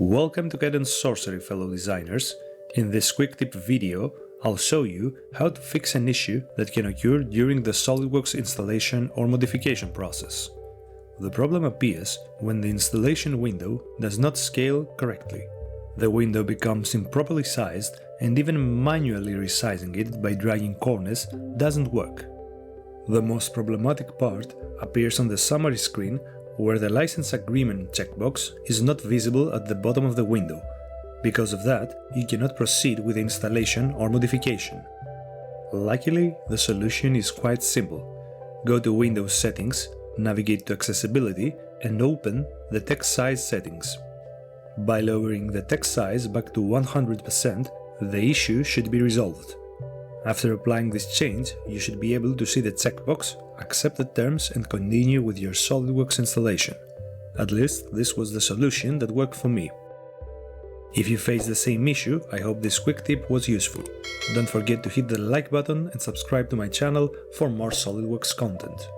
Welcome to Guidance Sorcery, fellow designers. In this quick tip video, I'll show you how to fix an issue that can occur during the SOLIDWORKS installation or modification process. The problem appears when the installation window does not scale correctly. The window becomes improperly sized, and even manually resizing it by dragging corners doesn't work. The most problematic part appears on the summary screen, where the license agreement checkbox is not visible at the bottom of the window. Because of that, you cannot proceed with the installation or modification. Luckily, the solution is quite simple. Go to Windows Settings, navigate to Accessibility, and open the text size settings. By lowering the text size back to 100%, the issue should be resolved. After applying this change, you should be able to see the checkbox, accept the terms, and continue with your SOLIDWORKS installation. At least this was the solution that worked for me. If you face the same issue, I hope this quick tip was useful. Don't forget to hit the like button and subscribe to my channel for more SOLIDWORKS content.